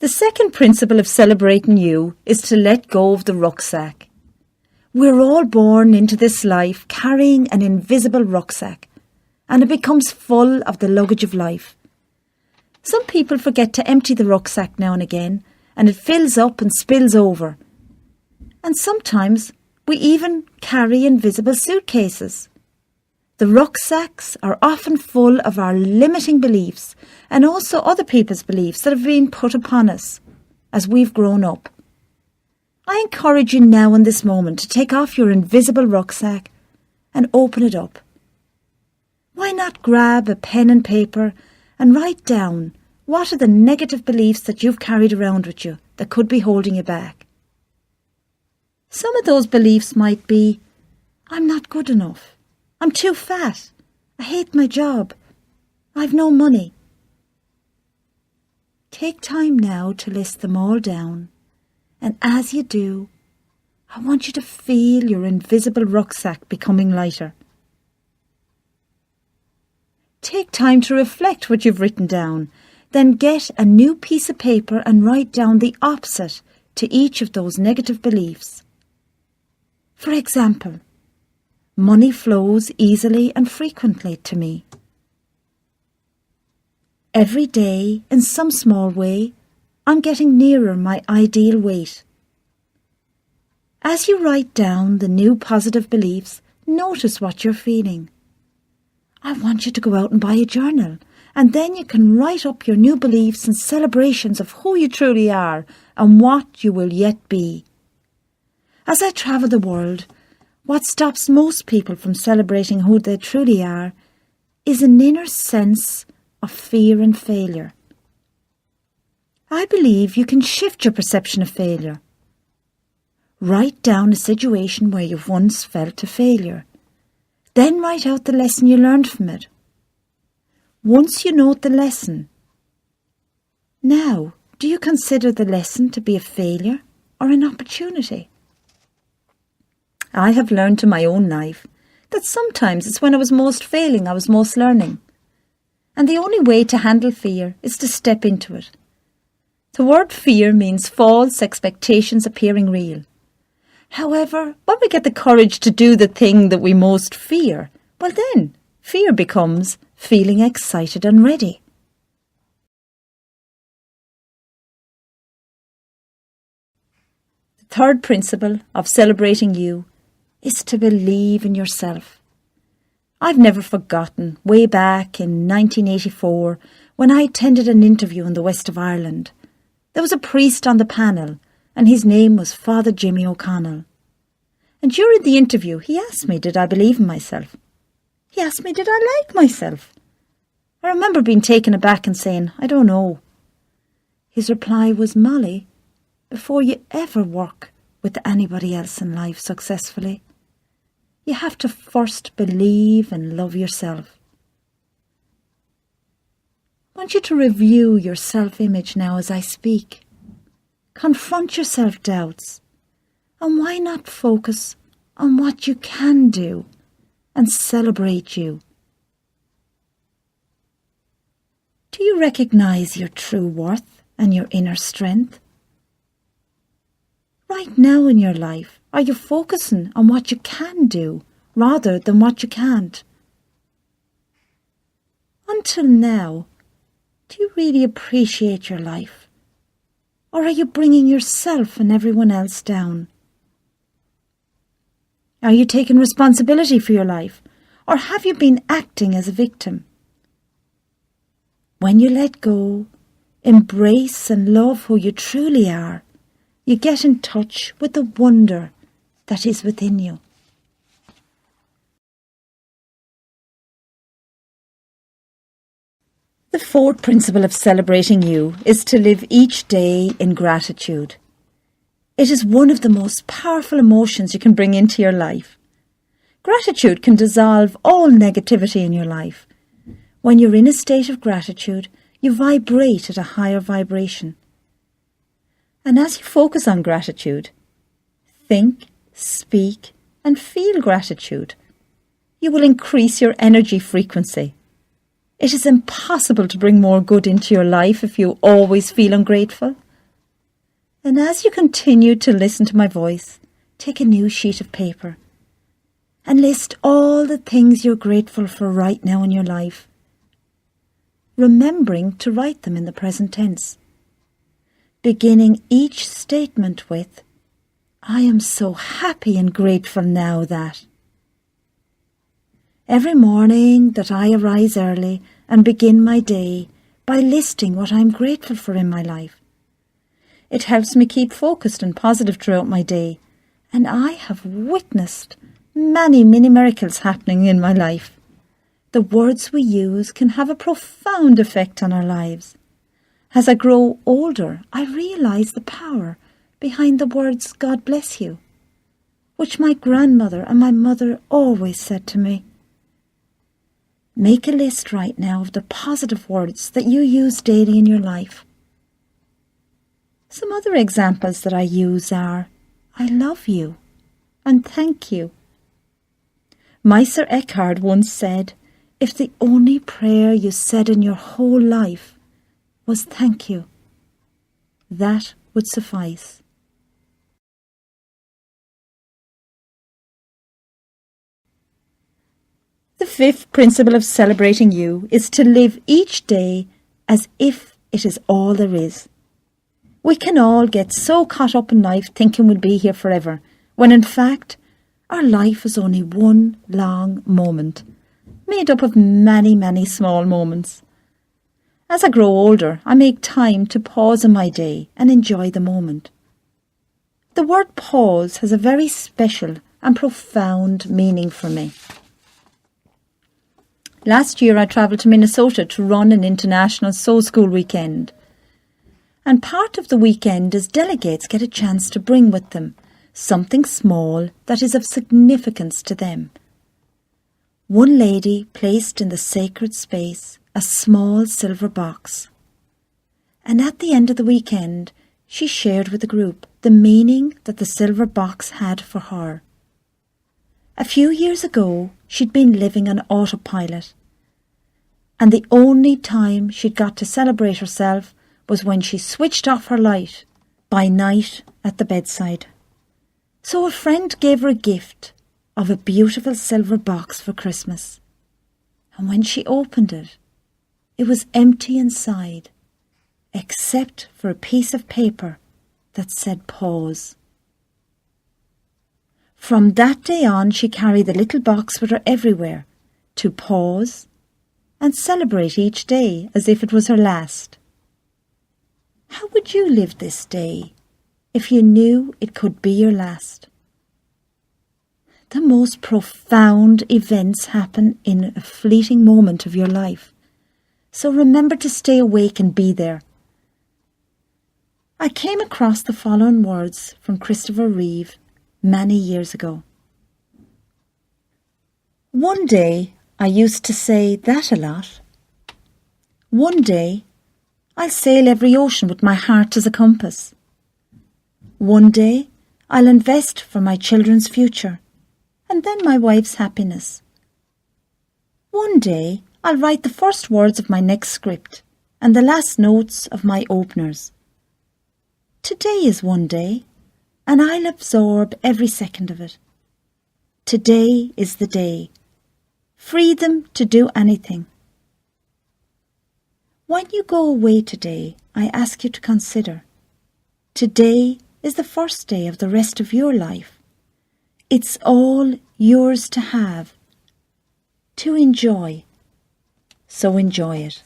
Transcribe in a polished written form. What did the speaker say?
The second principle of celebrating you is to let go of the rucksack. We're all born into this life carrying an invisible rucksack, and it becomes full of the luggage of life. Some people forget to empty the rucksack now and again, and it fills up and spills over. And sometimes we even carry invisible suitcases. The rucksacks are often full of our limiting beliefs and also other people's beliefs that have been put upon us as we've grown up. I encourage you now in this moment to take off your invisible rucksack and open it up. Why not grab a pen and paper and write down what are the negative beliefs that you've carried around with you that could be holding you back? Some of those beliefs might be, I'm not good enough. I'm too fat. I hate my job. I've no money. Take time now to list them all down, and as you do, I want you to feel your invisible rucksack becoming lighter. Take time to reflect what you've written down, then get a new piece of paper and write down the opposite to each of those negative beliefs. For example, money flows easily and frequently to me. Every day, in some small way, I'm getting nearer my ideal weight. As you write down the new positive beliefs, notice what you're feeling. I want you to go out and buy a journal, and then you can write up your new beliefs and celebrations of who you truly are and what you will yet be. As I travel the world, what stops most people from celebrating who they truly are is an inner sense of fear and failure. I believe you can shift your perception of failure. Write down a situation where you've once felt a failure. Then write out the lesson you learned from it. Once you note the lesson, now, do you consider the lesson to be a failure or an opportunity? I have learned in my own life that sometimes it's when I was most failing I was most learning. And the only way to handle fear is to step into it. The word fear means false expectations appearing real. However, when we get the courage to do the thing that we most fear, well then, fear becomes feeling excited and ready. The third principle of celebrating you is to believe in yourself. I've never forgotten way back in 1984 when I attended an interview in the west of Ireland. There was a priest on the panel and his name was Father Jimmy O'Connell. And during the interview he asked me did I believe in myself. He asked me did I like myself. I remember being taken aback and saying, I don't know. His reply was, Molly, before you ever work with anybody else in life successfully, you have to first believe and love yourself. I want you to review your self-image now as I speak. Confront your self-doubts. And why not focus on what you can do and celebrate you? Do you recognize your true worth and your inner strength? Right now in your life, are you focusing on what you can do rather than what you can't? Until now, do you really appreciate your life? Or are you bringing yourself and everyone else down? Are you taking responsibility for your life? Or have you been acting as a victim? When you let go, embrace and love who you truly are, you get in touch with the wonder that is within you. The fourth principle of celebrating you is to live each day in gratitude. It is one of the most powerful emotions you can bring into your life. Gratitude can dissolve all negativity in your life. When you're in a state of gratitude, you vibrate at a higher vibration. And as you focus on gratitude, think, speak, and feel gratitude, you will increase your energy frequency. It is impossible to bring more good into your life if you always feel ungrateful. And as you continue to listen to my voice, take a new sheet of paper and list all the things you're grateful for right now in your life, remembering to write them in the present tense, beginning each statement with, I am so happy and grateful now that. Every morning that I arise early and begin my day by listing what I'm grateful for in my life. It helps me keep focused and positive throughout my day, and I have witnessed many miracles happening in my life. The words we use can have a profound effect on our lives. As I grow older, I realise the power behind the words God bless you, which my grandmother and my mother always said to me. Make a list right now of the positive words that you use daily in your life. Some other examples that I use are, I love you and thank you. Meister Eckhart once said, if the only prayer you said in your whole life was thank you, that would suffice. The fifth principle of celebrating you is to live each day as if it is all there is. We can all get so caught up in life thinking we'll be here forever, when in fact our life is only one long moment, made up of many small moments. As I grow older, I make time to pause in my day and enjoy the moment. The word pause has a very special and profound meaning for me. Last year I travelled to Minnesota to run an international soul school weekend. And part of the weekend is delegates get a chance to bring with them something small that is of significance to them. One lady placed in the sacred space a small silver box. And at the end of the weekend, she shared with the group the meaning that the silver box had for her. A few years ago, she'd been living on autopilot, and the only time she'd got to celebrate herself was when she switched off her light by night at the bedside. So a friend gave her a gift of a beautiful silver box for Christmas, and when she opened it, it was empty inside, except for a piece of paper that said pause. From that day on, she carried the little box with her everywhere to pause and celebrate each day as if it was her last. How would you live this day if you knew it could be your last? The most profound events happen in a fleeting moment of your life, so remember to stay awake and be there. I came across the following words from Christopher Reeve many years ago. One day I used to say that a lot. One day I'll sail every ocean with my heart as a compass. One day I'll invest for my children's future and then my wife's happiness. One day I'll write the first words of my next script and the last notes of my openers. Today is one day, and I'll absorb every second of it. Today is the day. Freedom to do anything. When you go away today, I ask you to consider. Today is the first day of the rest of your life. It's all yours to have, to enjoy. So enjoy it.